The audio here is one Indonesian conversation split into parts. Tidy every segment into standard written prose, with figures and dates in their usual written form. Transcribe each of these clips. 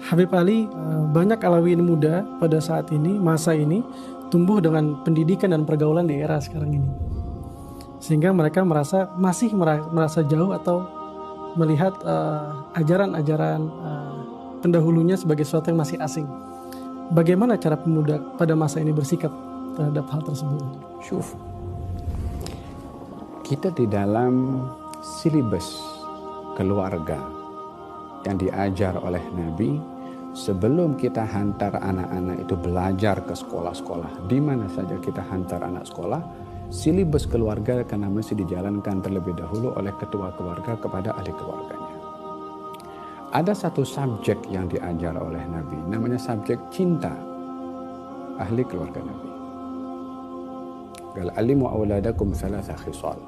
Habib Ali, banyak Alawiyyin muda pada saat ini, masa ini, tumbuh dengan pendidikan dan pergaulan di era sekarang ini. Sehingga mereka masih merasa jauh atau melihat ajaran-ajaran pendahulunya sebagai sesuatu yang masih asing. Bagaimana cara pemuda pada masa ini bersikap terhadap hal tersebut? Syuf, kita di dalam silibus keluarga yang diajar oleh Nabi, sebelum kita hantar anak-anak itu belajar ke sekolah-sekolah, di mana saja kita hantar anak sekolah, silibus keluarga karena mesti dijalankan terlebih dahulu oleh ketua keluarga kepada ahli keluarganya. Ada satu subjek yang diajar oleh Nabi, namanya subjek cinta ahli keluarga Nabi. Qal alimu auladakum thalatha khisal.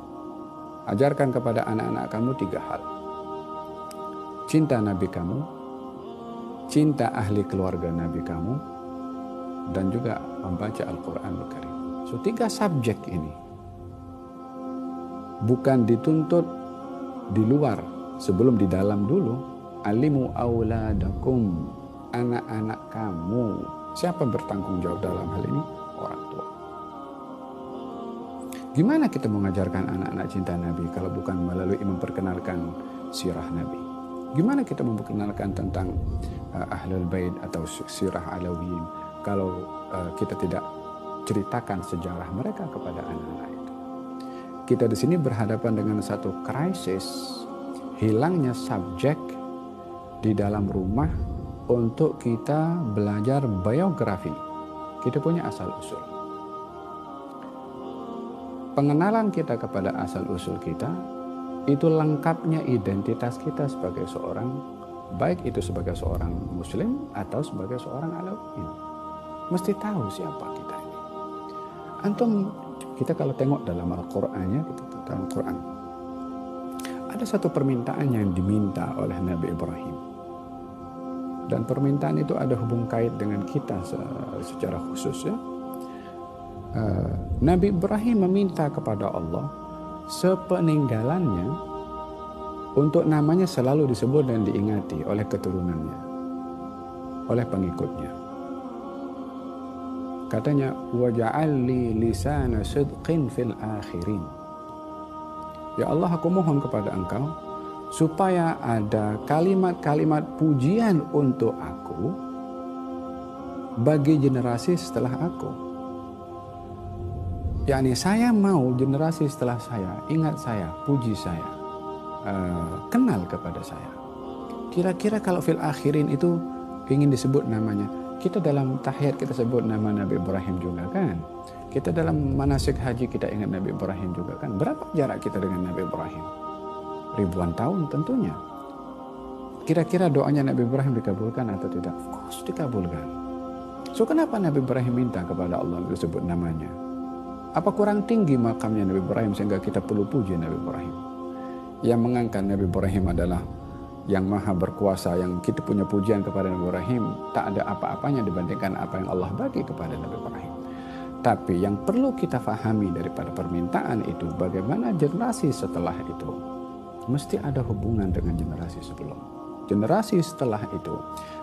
Ajarkan kepada anak-anak kamu 3 hal. Cinta Nabi kamu, cinta ahli keluarga Nabi kamu, dan juga membaca Al-Quranul Karim. So 3 subjek ini bukan dituntut di luar, sebelum di dalam dulu. Alimu auladakum, anak-anak kamu. Siapa bertanggung jawab dalam hal ini? Orang tua. Gimana kita mengajarkan anak-anak cinta Nabi kalau bukan melalui memperkenalkan sirah Nabi? Gimana kita memperkenalkan tentang Ahlul Bait atau sirah Alawiyyin kalau kita tidak ceritakan sejarah mereka kepada anak-anak itu? Kita di sini berhadapan dengan satu krisis, hilangnya subjek di dalam rumah untuk kita belajar biografi. Kita punya asal-usul. Pengenalan kita kepada asal-usul kita, itu lengkapnya identitas kita sebagai seorang, baik itu sebagai seorang muslim atau sebagai seorang Alawiyyin. Mesti tahu siapa kita ini. Antum, kita kalau tengok dalam Al-Qur'annya, dalam Quran, ada satu permintaan yang diminta oleh Nabi Ibrahim. Dan permintaan itu ada hubung kait dengan kita secara khusus, ya. Nabi Ibrahim meminta kepada Allah sepeninggalannya untuk namanya selalu disebut dan diingati oleh keturunannya, oleh pengikutnya. Katanya, waj'al li lisana sidqin fil akhirin. Ya Allah, aku mohon kepada Engkau supaya ada kalimat-kalimat pujian untuk aku bagi generasi setelah aku. yakni saya mau generasi setelah saya ingat saya, puji saya, kenal kepada saya. Kira-kira kalau fil akhirin itu ingin disebut namanya, kita dalam tahiyat kita sebut nama Nabi Ibrahim juga kan, kita dalam manasik haji kita ingat Nabi Ibrahim juga kan. Berapa jarak kita dengan Nabi Ibrahim? Ribuan tahun tentunya. Kira-kira doanya Nabi Ibrahim dikabulkan atau tidak? Of course dikabulkan. So kenapa Nabi Ibrahim minta kepada Allah disebut namanya? Apa kurang tinggi makamnya Nabi Ibrahim sehingga kita perlu puji Nabi Ibrahim? Yang mengangkat Nabi Ibrahim adalah yang maha berkuasa, yang kita punya pujian kepada Nabi Ibrahim tak ada apa-apanya dibandingkan apa yang Allah bagi kepada Nabi Ibrahim. Tapi yang perlu kita fahami daripada permintaan itu, bagaimana generasi setelah itu mesti ada hubungan dengan generasi sebelum. Generasi setelah itu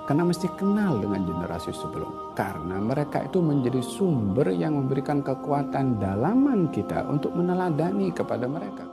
karena mesti kenal dengan generasi sebelum, karena mereka itu menjadi sumber yang memberikan kekuatan dalaman kita untuk meneladani kepada mereka.